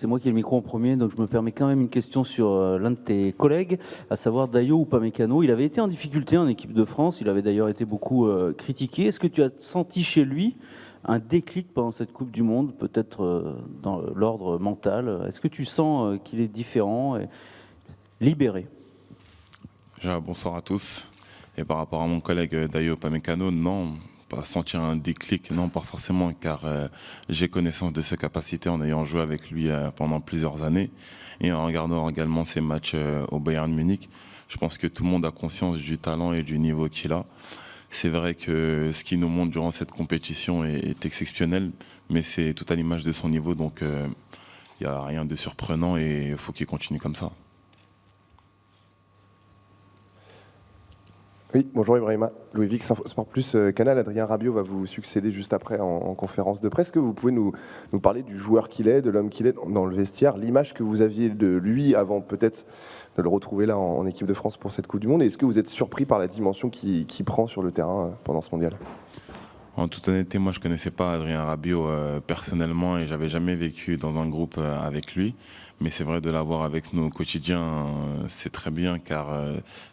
C'est moi qui ai le micro en premier, donc je me permets quand même une question sur l'un de tes collègues, à savoir Dayo Upamecano. Il avait été en difficulté en équipe de France, il avait d'ailleurs été beaucoup critiqué. Est-ce que tu as senti chez lui un déclic pendant cette Coupe du Monde, peut-être dans l'ordre mental? Est-ce que tu sens qu'il est différent et libéré? Déjà, bonsoir à tous. Et par rapport à mon collègue Dayo Upamecano, non, pas sentir un déclic, non, pas forcément, car j'ai connaissance de ses capacités en ayant joué avec lui pendant plusieurs années et en regardant également ses matchs au Bayern Munich. Je pense que tout le monde a conscience du talent et du niveau qu'il a. C'est vrai que ce qu'il nous montre durant cette compétition est exceptionnel, mais c'est tout à l'image de son niveau, donc il n'y a rien de surprenant et il faut qu'il continue comme ça. Oui, bonjour Ibrahima, Louis Vix, Sport Plus Canal. Adrien Rabiot va vous succéder juste après en conférence de presse. Est-ce que vous pouvez nous parler du joueur qu'il est, de l'homme qu'il est dans le vestiaire, l'image que vous aviez de lui avant peut-être de le retrouver là en équipe de France pour cette Coupe du Monde? Et est-ce que vous êtes surpris par la dimension qu'il prend sur le terrain pendant ce mondial? En toute honnêteté, moi je ne connaissais pas Adrien Rabiot personnellement et j'avais jamais vécu dans un groupe avec lui. Mais c'est vrai de l'avoir avec nous au quotidien, c'est très bien car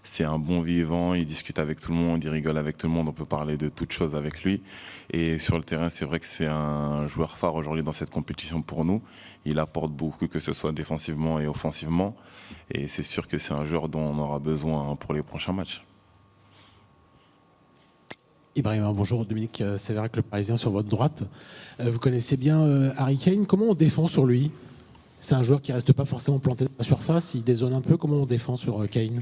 c'est un bon vivant, il discute avec tout le monde, il rigole avec tout le monde, on peut parler de toutes choses avec lui. Et sur le terrain, c'est vrai que c'est un joueur phare aujourd'hui dans cette compétition pour nous. Il apporte beaucoup, que ce soit défensivement et offensivement. Et c'est sûr que c'est un joueur dont on aura besoin pour les prochains matchs. Ibrahima, bonjour. Dominique Sévérac, le Parisien, sur votre droite. Vous connaissez bien Harry Kane. Comment on défend sur lui? C'est un joueur qui ne reste pas forcément planté dans la surface, il dézone un peu. Comment on défend sur Kane?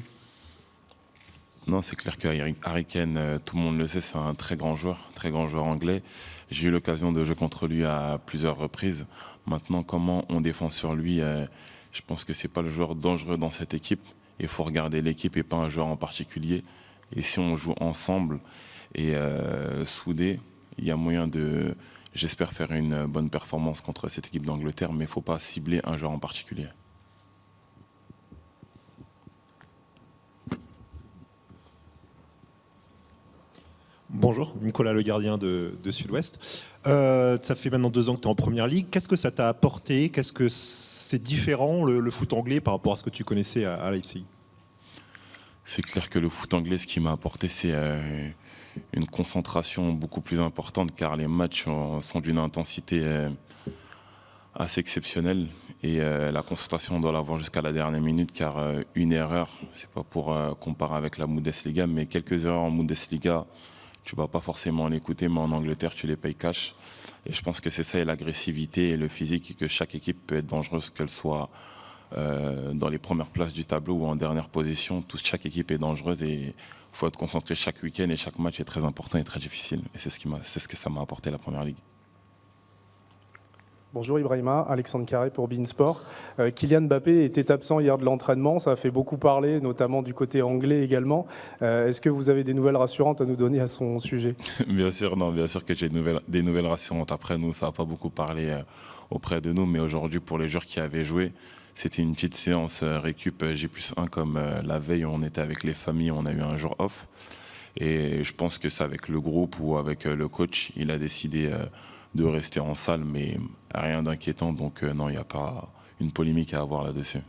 Non, c'est clair que Harry Kane, tout le monde le sait, c'est un très grand joueur anglais. J'ai eu l'occasion de jouer contre lui à plusieurs reprises. Maintenant, comment on défend sur lui, je pense que c'est pas le joueur dangereux dans cette équipe. Il faut regarder l'équipe et pas un joueur en particulier. Et si on joue ensemble et soudés, il y a moyen de, j'espère, faire une bonne performance contre cette équipe d'Angleterre, mais il ne faut pas cibler un joueur en particulier. Bonjour, Nicolas Le Gardien de Sud-Ouest. Ça fait maintenant 2 ans que tu es en Première Ligue. Qu'est-ce que ça t'a apporté? Qu'est-ce que c'est différent, le foot anglais, par rapport à ce que tu connaissais à Leipzig? C'est clair que le foot anglais, ce qui m'a apporté, c'est une concentration beaucoup plus importante, car les matchs sont d'une intensité assez exceptionnelle. Et la concentration, on doit l'avoir jusqu'à la dernière minute, car une erreur, c'est pas pour comparer avec la Bundesliga, mais quelques erreurs en Bundesliga, tu vas pas forcément l'écouter, mais en Angleterre, tu les payes cash. Et je pense que c'est ça, et l'agressivité et le physique, et que chaque équipe peut être dangereuse, qu'elle soit dans les premières places du tableau ou en dernière position. Chaque équipe est dangereuse et il faut être concentré chaque week-end, et chaque match est très important et très difficile. Et c'est ce que ça m'a apporté la Première Ligue. Bonjour Ibrahima, Alexandre Carré pour Beansport. Kylian Mbappé était absent hier de l'entraînement, ça a fait beaucoup parler, notamment du côté anglais également. Est-ce que vous avez des nouvelles rassurantes à nous donner à son sujet? Bien sûr, non, bien sûr que j'ai des nouvelles rassurantes. Après, nous, ça n'a pas beaucoup parlé auprès de nous, mais aujourd'hui, pour les joueurs qui avaient joué, c'était une petite séance récup J+1 comme la veille, on était avec les familles, on a eu un jour off. Et je pense que c'est avec le groupe ou avec le coach, il a décidé de rester en salle, mais rien d'inquiétant. Donc non, il n'y a pas une polémique à avoir là-dessus.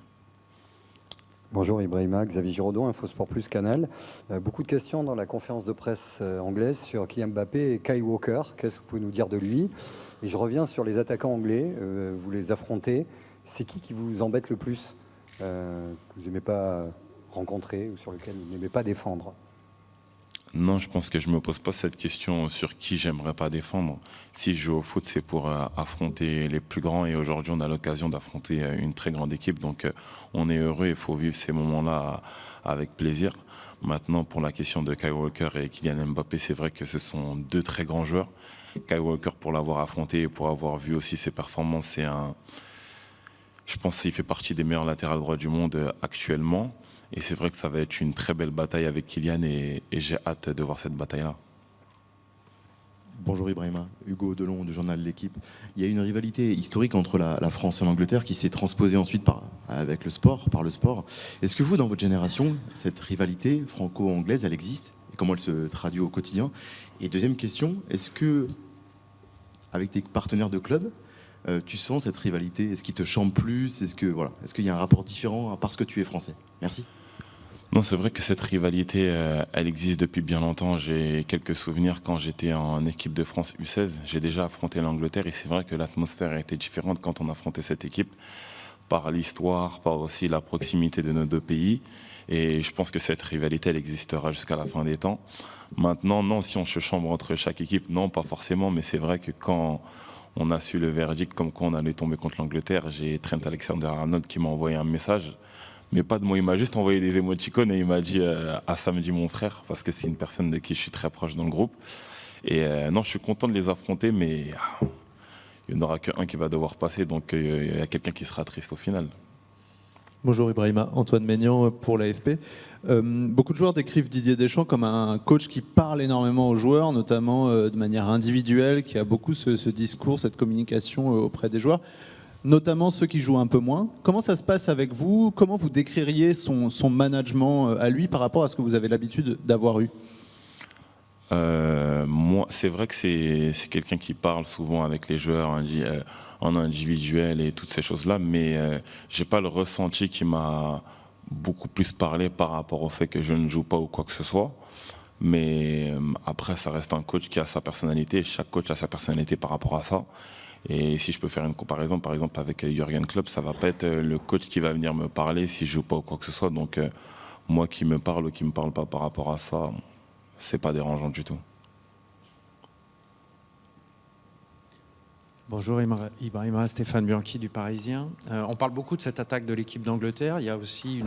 Bonjour Ibrahima, Xavier Giraudon, Infosport Plus Canal. Beaucoup de questions dans la conférence de presse anglaise sur Kylian Mbappé et Kyle Walker. Qu'est-ce que vous pouvez nous dire de lui? Et je reviens sur les attaquants anglais, vous les affrontez. C'est qui vous embête le plus, que vous n'aimez pas rencontrer ou sur lequel vous n'aimez pas défendre? Non, je pense que je ne me pose pas cette question sur qui j'aimerais pas défendre. Si je joue au foot, c'est pour affronter les plus grands, et aujourd'hui on a l'occasion d'affronter une très grande équipe, donc on est heureux, il faut vivre ces moments-là avec plaisir. Maintenant, pour la question de Kyle Walker et Kylian Mbappé, c'est vrai que ce sont 2 très grands joueurs. Kyle Walker, pour l'avoir affronté et pour avoir vu aussi ses performances, je pense qu'il fait partie des meilleurs latérales droits du monde actuellement. Et c'est vrai que ça va être une très belle bataille avec Kylian, et j'ai hâte de voir cette bataille-là. Bonjour Ibrahima, Hugo Delon du journal L'Équipe. Il y a une rivalité historique entre la France et l'Angleterre qui s'est transposée ensuite par le sport. Est-ce que vous, dans votre génération, cette rivalité franco-anglaise, elle existe? Et comment elle se traduit au quotidien? Et deuxième question, est-ce que, avec tes partenaires de club, tu sens cette rivalité? Est-ce qu'il te chambre plus? Est-ce qu'il y a un rapport différent parce que tu es français? Merci. Non, c'est vrai que cette rivalité, elle existe depuis bien longtemps. J'ai quelques souvenirs quand j'étais en équipe de France U16. J'ai déjà affronté l'Angleterre et c'est vrai que l'atmosphère était différente quand on affrontait cette équipe, par l'histoire, par aussi la proximité de nos deux pays. Et je pense que cette rivalité, elle existera jusqu'à la fin des temps. Maintenant, non, si on se chambre entre chaque équipe, non, pas forcément. Mais c'est vrai que quand on a su le verdict comme quoi on allait tomber contre l'Angleterre, j'ai Trent Alexander-Arnold qui m'a envoyé un message. Mais pas de mots, il m'a juste envoyé des émoticônes et il m'a dit à samedi mon frère, parce que c'est une personne de qui je suis très proche dans le groupe. Et non, je suis content de les affronter, mais il n'y en aura qu'un qui va devoir passer, donc il y a quelqu'un qui sera triste au final. Bonjour Ibrahima, Antoine Maignan pour l'AFP. Beaucoup de joueurs décrivent Didier Deschamps comme un coach qui parle énormément aux joueurs, notamment de manière individuelle, qui a beaucoup ce discours, cette communication auprès des joueurs, notamment ceux qui jouent un peu moins. Comment ça se passe avec vous? Comment vous décririez son management à lui par rapport à ce que vous avez l'habitude d'avoir eu? Moi, c'est vrai que c'est quelqu'un qui parle souvent avec les joueurs en individuel et toutes ces choses-là, mais j'ai pas le ressenti qui m'a beaucoup plus parlé par rapport au fait que je ne joue pas ou quoi que ce soit. Mais après, ça reste un coach qui a sa personnalité. Chaque coach a sa personnalité par rapport à ça. Et si je peux faire une comparaison, par exemple, avec Jürgen Klopp, ça va pas être le coach qui va venir me parler si je joue pas ou quoi que ce soit. Donc, moi qui me parle ou qui me parle pas par rapport à ça, c'est pas dérangeant du tout. Bonjour Ibrahima, Stéphane Bianchi du Parisien. On parle beaucoup de cette attaque de l'équipe d'Angleterre. Il y a aussi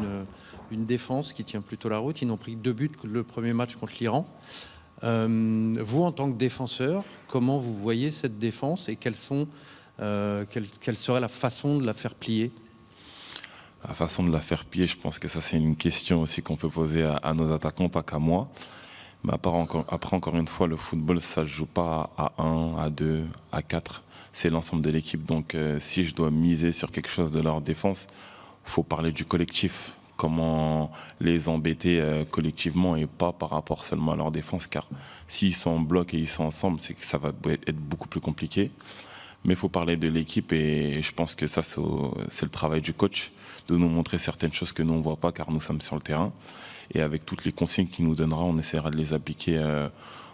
une défense qui tient plutôt la route. Ils n'ont pris que 2 buts le premier match contre l'Iran. Vous, en tant que défenseur, comment vous voyez cette défense et quelle serait la façon de la faire plier? La façon de la faire plier, je pense que ça c'est une question aussi qu'on peut poser à nos attaquants, pas qu'à moi. Mais après, encore une fois, le football, ça ne se joue pas à 1, à 2, à 4. C'est l'ensemble de l'équipe. Donc, si je dois miser sur quelque chose de leur défense, il faut parler du collectif. Comment les embêter collectivement et pas par rapport seulement à leur défense. Car s'ils sont en bloc et ils sont ensemble, c'est que ça va être beaucoup plus compliqué. Mais il faut parler de l'équipe et je pense que ça, c'est le travail du coach de nous montrer certaines choses que nous, on ne voit pas car nous sommes sur le terrain. Et avec toutes les consignes qu'il nous donnera, on essaiera de les appliquer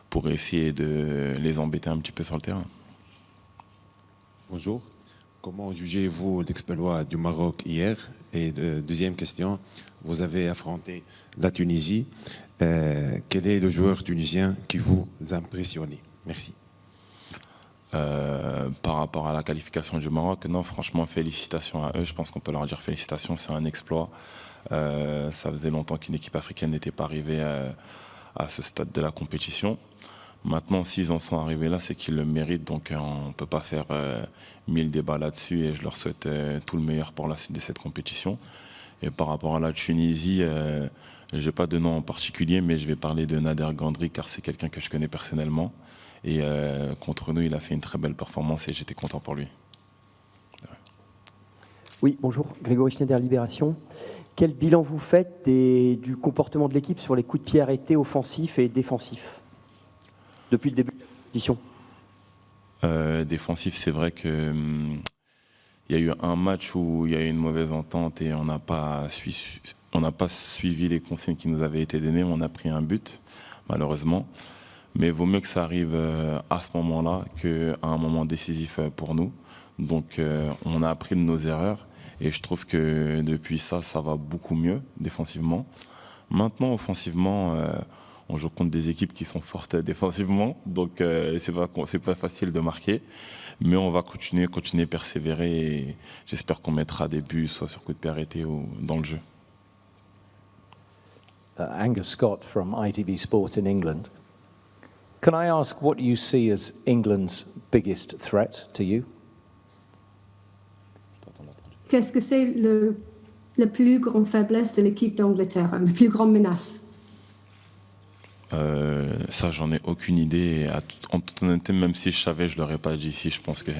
pour essayer de les embêter un petit peu sur le terrain. Bonjour. Comment jugez-vous l'exploit du Maroc hier? Et deuxième question, vous avez affronté la Tunisie. Quel est le joueur tunisien qui vous impressionne? Merci. Par rapport à la qualification du Maroc, non, franchement, félicitations à eux. Je pense qu'on peut leur dire félicitations, c'est un exploit. Ça faisait longtemps qu'une équipe africaine n'était pas arrivée à ce stade de la compétition. Maintenant, s'ils en sont arrivés là, c'est qu'ils le méritent. Donc, on ne peut pas faire 1000 débats là-dessus. Et je leur souhaite tout le meilleur pour la suite de cette compétition. Et par rapport à la Tunisie, je n'ai pas de nom en particulier, mais je vais parler de Nader Gandri, car c'est quelqu'un que je connais personnellement. Et contre nous, il a fait une très belle performance et j'étais content pour lui. Oui, bonjour. Grégory Schneider, Libération. Quel bilan vous faites du comportement de l'équipe sur les coups de pied arrêtés offensifs et défensifs depuis le début de la compétition? Défensif, c'est vrai que il y a eu un match où il y a eu une mauvaise entente et on n'a pas suivi les consignes qui nous avaient été données. On a pris un but, malheureusement. Mais il vaut mieux que ça arrive à ce moment-là qu'à un moment décisif pour nous. Donc on a appris de nos erreurs et je trouve que depuis ça va beaucoup mieux défensivement. Maintenant, offensivement, on joue contre des équipes qui sont fortes défensivement, donc c'est pas facile de marquer. Mais on va continuer, persévérer et j'espère qu'on mettra des buts, soit sur coup de pied arrêté ou dans le jeu. Angus Scott from ITV Sport in England. Can I ask what you see as England's biggest threat to you? Qu'est-ce que c'est la plus grande faiblesse de l'équipe d'Angleterre, la plus grande menace? Ça, j'en ai aucune idée. En toute honnêteté, même si je savais, je l'aurais pas dit ici. Je pense que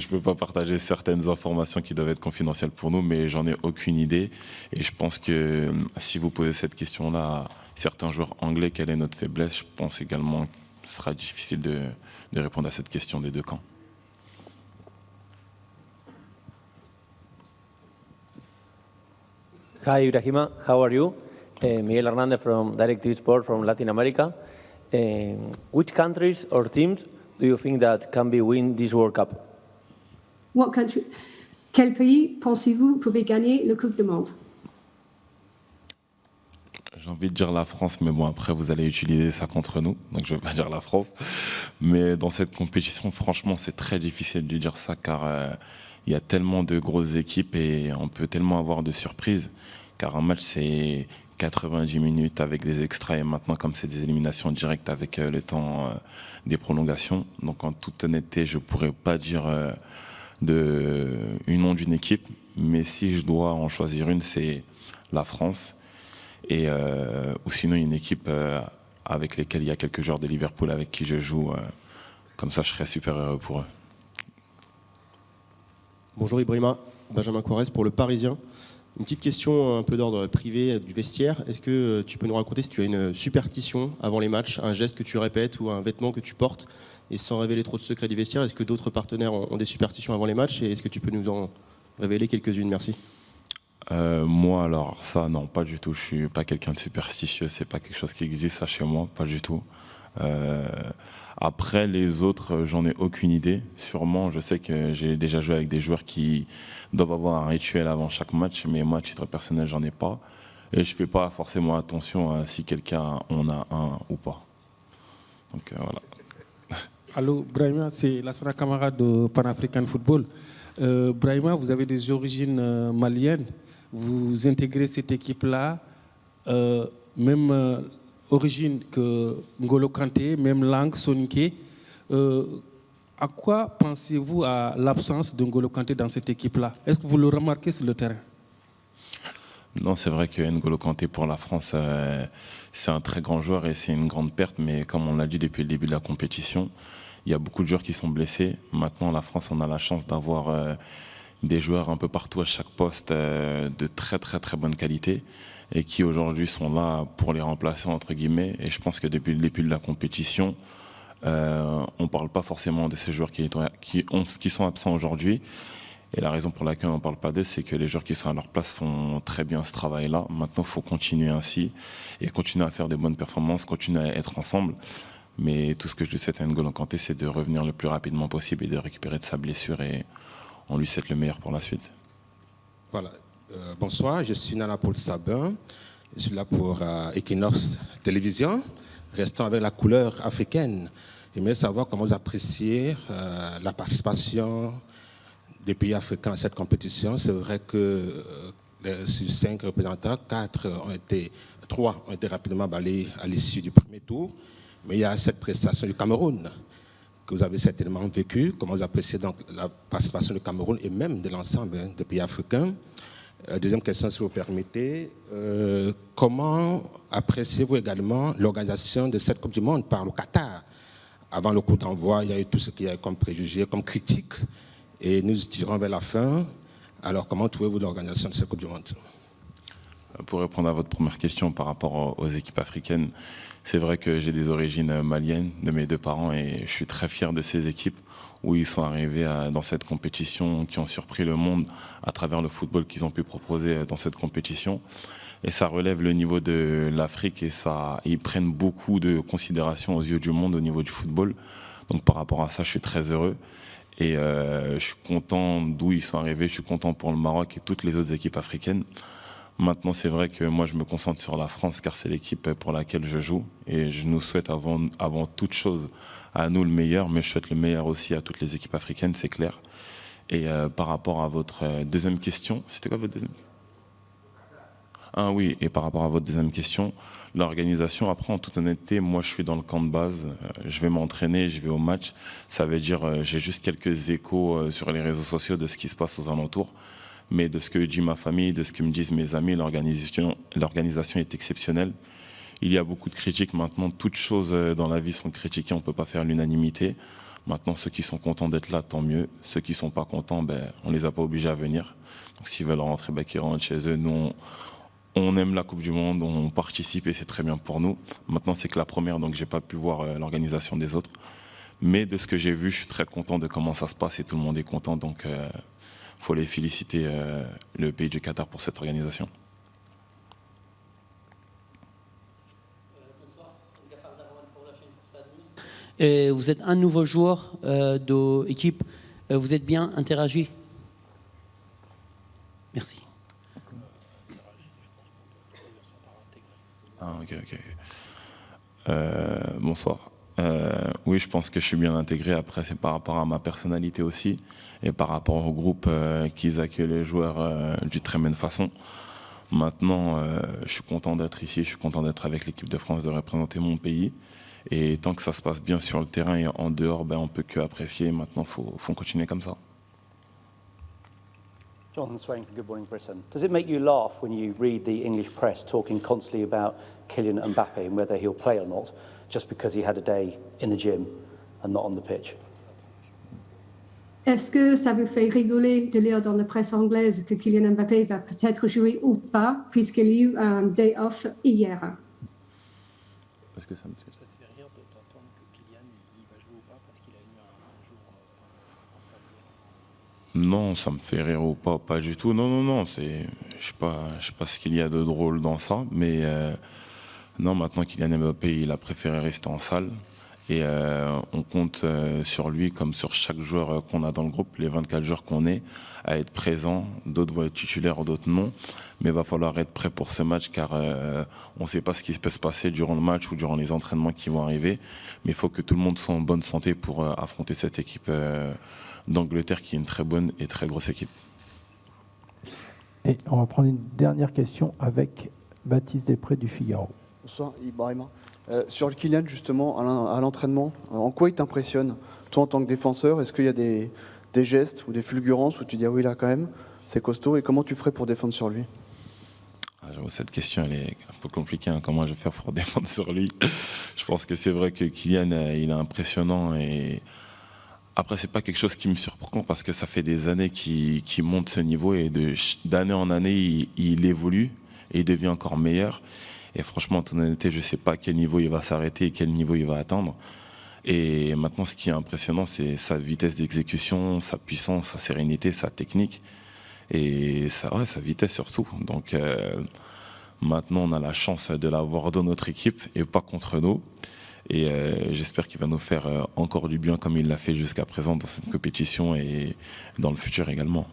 je peux pas partager certaines informations qui doivent être confidentielles pour nous, mais j'en ai aucune idée. Et je pense que si vous posez cette question-là à certains joueurs anglais, quelle est notre faiblesse, je pense également que ce sera difficile de répondre à cette question des deux camps. Hi, Ibrahima. How are you? Miguel Hernandez from DirecTV Sport from Latin America. Which countries or teams do you think that can be win this World Cup? What country? Quel pays pensez-vous pouvez gagner le Coupe du Monde? J'ai envie de dire la France, mais bon, après, vous allez utiliser ça contre nous, donc je ne vais pas dire la France. Mais dans cette compétition, franchement, c'est très difficile de dire ça, car il y a tellement de grosses équipes et on peut tellement avoir de surprises, car un match, c'est 90 minutes avec des extraits, et maintenant, comme c'est des éliminations directes avec le temps des prolongations, donc en toute honnêteté, je ne pourrais pas dire une nom d'une équipe, mais si je dois en choisir une, c'est la France. Et ou sinon une équipe avec lesquelles il y a quelques joueurs de Liverpool avec qui je joue, comme ça je serais super heureux pour eux. Bonjour Ibrahima, Benjamin Quarez pour Le Parisien. Une petite question un peu d'ordre privé du vestiaire. Est-ce que tu peux nous raconter si tu as une superstition avant les matchs, un geste que tu répètes ou un vêtement que tu portes, et sans révéler trop de secrets du vestiaire, est-ce que d'autres partenaires ont des superstitions avant les matchs, et est-ce que tu peux nous en révéler quelques-unes? Merci. Moi, alors ça, non, pas du tout. Je suis pas quelqu'un de superstitieux. C'est pas quelque chose qui existe ça chez moi, pas du tout. Après, les autres, j'en ai aucune idée. Sûrement, je sais que j'ai déjà joué avec des joueurs qui doivent avoir un rituel avant chaque match, mais moi, à titre personnel, j'en ai pas. Et je fais pas forcément attention à si quelqu'un en a un ou pas. Donc voilà. Allô, Brahima, c'est Lassana Camara de Pan-African Football. Brahima, vous avez des origines maliennes. Vous intégrez cette équipe-là, même origine que N'Golo Kanté, même langue, soninké. À quoi pensez-vous à l'absence de N'Golo Kanté dans cette équipe-là? Est-ce que vous le remarquez sur le terrain? Non, c'est vrai que N'Golo Kanté pour la France, c'est un très grand joueur et c'est une grande perte, mais comme on l'a dit depuis le début de la compétition, il y a beaucoup de joueurs qui sont blessés. Maintenant, la France, on a la chance d'avoir des joueurs un peu partout à chaque poste de très très très bonne qualité et qui aujourd'hui sont là pour les remplacer entre guillemets. Et je pense que depuis le début de la compétition, on ne parle pas forcément de ces joueurs qui sont absents aujourd'hui. Et la raison pour laquelle on ne parle pas d'eux, c'est que les joueurs qui sont à leur place font très bien ce travail-là. Maintenant, il faut continuer ainsi et continuer à faire des bonnes performances, continuer à être ensemble. Mais tout ce que je lui souhaite à N'Golo Kanté, c'est de revenir le plus rapidement possible et de récupérer de sa blessure. Et on lui souhaite le meilleur pour la suite. Voilà. Bonsoir, je suis Nana Paul Sabin. Je suis là pour Equinox Télévision. Restant avec la couleur africaine. J'aimerais savoir comment vous appréciez la participation des pays africains à cette compétition. C'est vrai que sur 5 représentants, 3 ont été rapidement balayés à l'issue du premier tour. Mais il y a cette prestation du Cameroun que vous avez certainement vécu. Comment vous appréciez donc la participation du Cameroun et même de l'ensemble des pays africains? Deuxième question, si vous permettez. Comment appréciez-vous également l'organisation de cette Coupe du Monde par le Qatar? Avant le coup d'envoi, il y a eu tout ce qu'il y a comme préjugés, comme critiques. Et nous tirons vers la fin. Alors, comment trouvez-vous l'organisation de cette Coupe du Monde? Pour répondre à votre première question par rapport aux équipes africaines, c'est vrai que j'ai des origines maliennes de mes deux parents et je suis très fier de ces équipes où ils sont arrivés dans cette compétition, qui ont surpris le monde à travers le football qu'ils ont pu proposer dans cette compétition. Et ça relève le niveau de l'Afrique et ils prennent beaucoup de considération aux yeux du monde au niveau du football. Donc par rapport à ça, je suis très heureux. Et je suis content d'où ils sont arrivés, je suis content pour le Maroc et toutes les autres équipes africaines. Maintenant, c'est vrai que moi, je me concentre sur la France car c'est l'équipe pour laquelle je joue. Et je nous souhaite avant toute chose à nous le meilleur, mais je souhaite le meilleur aussi à toutes les équipes africaines, c'est clair. Et par rapport à votre deuxième question, c'était quoi votre deuxième? Ah oui, et par rapport à votre deuxième question, l'organisation, après, en toute honnêteté, moi, je suis dans le camp de base. Je vais m'entraîner, je vais au match. Ça veut dire, j'ai juste quelques échos sur les réseaux sociaux de ce qui se passe aux alentours. Mais de ce que dit ma famille, de ce que me disent mes amis, l'organisation est exceptionnelle. Il y a beaucoup de critiques maintenant. Toutes choses dans la vie sont critiquées, on ne peut pas faire l'unanimité. Maintenant, ceux qui sont contents d'être là, tant mieux. Ceux qui ne sont pas contents, on ne les a pas obligés à venir. Donc s'ils veulent rentrer, qu'ils rentrent chez eux. Nous, on aime la Coupe du Monde, on participe et c'est très bien pour nous. Maintenant, c'est que la première, donc je n'ai pas pu voir l'organisation des autres. Mais de ce que j'ai vu, je suis très content de comment ça se passe et tout le monde est content. Donc, faut les féliciter, le pays du Qatar, pour cette organisation. Vous êtes un nouveau joueur de l'équipe. Vous êtes bien interagi? Merci. Bonsoir. Oui, je pense que je suis bien intégré. Après, c'est par rapport à ma personnalité aussi et par rapport au groupe qu'ils accueillent les joueurs d'une très bonne façon. Maintenant, je suis content d'être ici, je suis content d'être avec l'équipe de France, de représenter mon pays. Et tant que ça se passe bien sur le terrain et en dehors, on ne peut que apprécier. Maintenant, faut continuer comme ça. Jonathan Swain from Good Morning Britain. Does it make you laugh when you read the English press talking constantly about Kylian Mbappé and whether he'll play or not, just because he had a day in the gym and not on the pitch? Est-ce que ça vous fait rigoler de lire dans la presse anglaise que Kylian Mbappé va peut-être jouer ou pas, puisqu'il y a eu un day off hier? Est-ce que ça me fait rire d'entendre que Kylian il va jouer ou pas parce qu'il a eu un jour en salle? Non, ça me fait rire ou pas du tout. Non. Je sais pas ce qu'il y a de drôle dans ça, mais non. Maintenant, Kylian Mbappé, il a préféré rester en salle. Et on compte sur lui, comme sur chaque joueur qu'on a dans le groupe, les 24 joueurs qu'on est, à être présents. D'autres vont être titulaires, d'autres non. Mais il va falloir être prêt pour ce match, car on ne sait pas ce qui peut se passer durant le match ou durant les entraînements qui vont arriver. Mais il faut que tout le monde soit en bonne santé pour affronter cette équipe d'Angleterre, qui est une très bonne et très grosse équipe. Et on va prendre une dernière question avec Baptiste Després du Figaro. Bonsoir, Ibrahima. Sur le Kylian, justement, à l'entraînement, en quoi il t'impressionne? Toi, en tant que défenseur, est-ce qu'il y a des gestes ou des fulgurances où tu dis ah oui, là, quand même, c'est costaud? Et comment tu ferais pour défendre sur lui? J'avoue, cette question, elle est un peu compliquée. Comment je vais faire pour défendre sur lui? Je pense que c'est vrai que Kylian, il est impressionnant. Et après, c'est pas quelque chose qui me surprend parce que ça fait des années qu'il monte ce niveau et d'année en année, il évolue et il devient encore meilleur. Et franchement, en toute honnêteté, je ne sais pas à quel niveau il va s'arrêter et quel niveau il va atteindre. Et maintenant, ce qui est impressionnant, c'est sa vitesse d'exécution, sa puissance, sa sérénité, sa technique et sa vitesse surtout. Donc maintenant, on a la chance de l'avoir dans notre équipe et pas contre nous. Et j'espère qu'il va nous faire encore du bien comme il l'a fait jusqu'à présent dans cette compétition et dans le futur également.